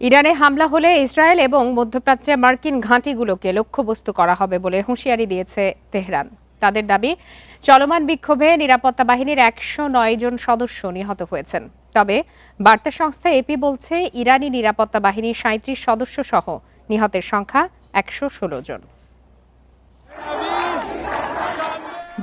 ইরানে হামলা হলে ইসরায়েল এবং মধ্যপ্রাচ্যে মার্কিন ঘাঁটিগুলোকে লক্ষ্যবস্তু করা হবে বলে হুঁশিয়ারি দিয়েছে তেহরান। তাদের দাবি, চলমান বিক্ষোভে নিরাপত্তা বাহিনীর 109 জন সদস্য নিহত হয়েছেন। তবে বার্তা সংস্থা এপি বলছে, ইরানি নিরাপত্তা বাহিনীর 37 সদস্য সহ নিহতের সংখ্যা 116 জন।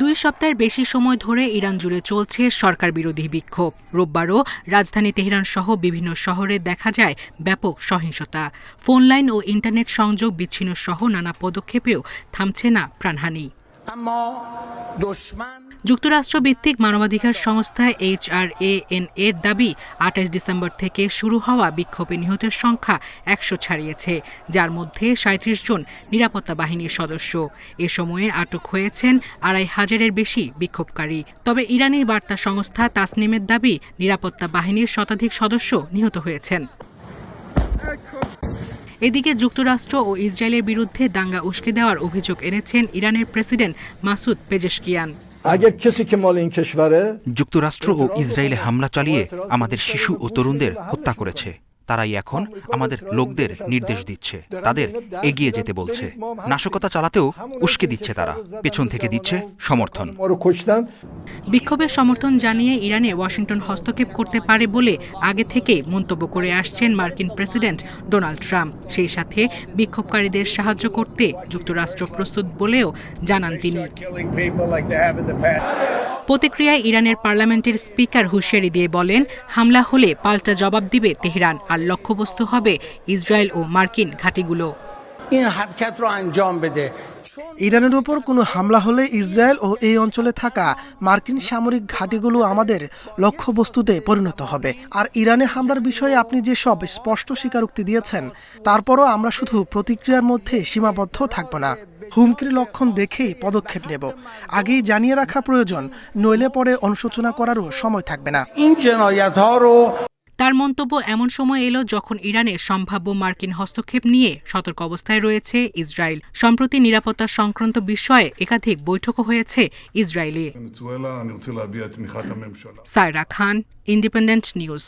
2 সপ্তাহের বেশি সময় ধরে ইরান জুড়ে চলছে সরকার বিরোধী বিক্ষোভ। রোববারও রাজধানী তেহরান সহ বিভিন্ন শহরে দেখা যায় ব্যাপক সহিংসতা। ফোন লাইন ও ইন্টারনেট সংযোগ বিচ্ছিন্ন সহ নানা পদক্ষেপেও থামছে না প্রাণহানি। যুক্তরাষ্ট্রভিত্তিক মানবাধিকার সংস্থা HRAN এর দাবি, 28 ডিসেম্বর থেকে শুরু হওয়া বিক্ষোভে নিহতের সংখ্যা 100 ছাড়িয়েছে, যার মধ্যে 37 জন নিরাপত্তা বাহিনীর সদস্য। এ সময়ে আটক হয়েছেন 2500-এর বেশি বিক্ষোভকারী। তবে ইরানি বার্তা সংস্থা তাসনিমের দাবি, নিরাপত্তা বাহিনীর শতাধিক সদস্য নিহত হয়েছেন। এদিকে যুক্তরাষ্ট্র ও ইসরায়েলের বিরুদ্ধে দাঙ্গা উস্কে দেওয়ার অভিযোগ এনেছেন ইরানের প্রেসিডেন্ট মাসুদ পেজেশকিয়ান। যুক্তরাষ্ট্র ও ইসরায়েলে হামলা চালিয়ে আমাদের শিশু ও তরুণদের হত্যা করেছে। তারাই এখন আমাদের লোকদের নির্দেশ দিচ্ছে, তাদের এগিয়ে যেতে বলছে। নাশকতা চালাতেও উস্কে দিচ্ছে তারা, পেছন থেকে দিচ্ছে সমর্থন। বিক্ষোভের সমর্থন জানিয়ে ইরানে ওয়াশিংটন হস্তক্ষেপ করতে পারে বলে আগে থেকে মন্তব্য করে আসছেন মার্কিন প্রেসিডেন্ট ডোনাল্ড ট্রাম্প। সেই সাথে বিক্ষোভকারীদের সাহায্য করতে যুক্তরাষ্ট্র প্রস্তুত বলেও জানান তিনি। প্রতিক্রিয়ায় ইরানের পার্লামেন্টের স্পিকার হুঁশিয়ারি দিয়ে বলেন, হামলা হলে পাল্টা জবাব দিবে তেহরান, আর লক্ষ্যবস্তু হবে ইসরায়েল ও মার্কিন ঘাঁটিগুলো। ইরানের উপর কোনো হামলা হলে ইসরায়েল ও এই অঞ্চলে থাকা মার্কিন সামরিক ঘাঁটিগুলো আমাদের লক্ষ্যবস্তুতে পরিণত হবে। আর ইরানে হামলার বিষয়ে আপনি যে সব স্পষ্ট স্বীকারোক্তি দিয়েছেন, তারপরও আমরা শুধু প্রতিক্রিয়ার মধ্যে সীমাবদ্ধ থাকব না। হুমকির লক্ষণ দেখেই পদক্ষেপ নেব। আগেই জানিয়ে রাখা প্রয়োজন, নইলে পরে অনুশোচনা করারও সময় থাকবে না। তার মন্তব্য এমন সময় এলো যখন ইরানে সম্ভাব্য মার্কিন হস্তক্ষেপ নিয়ে সতর্ক অবস্থায় রয়েছে ইসরায়েল। সম্প্রতি নিরাপত্তা সংক্রান্ত বিষয়ে একাধিক বৈঠকও হয়েছে ইসরায়েলে। সায়রা খান, ইন্ডিপেন্ডেন্ট নিউজ।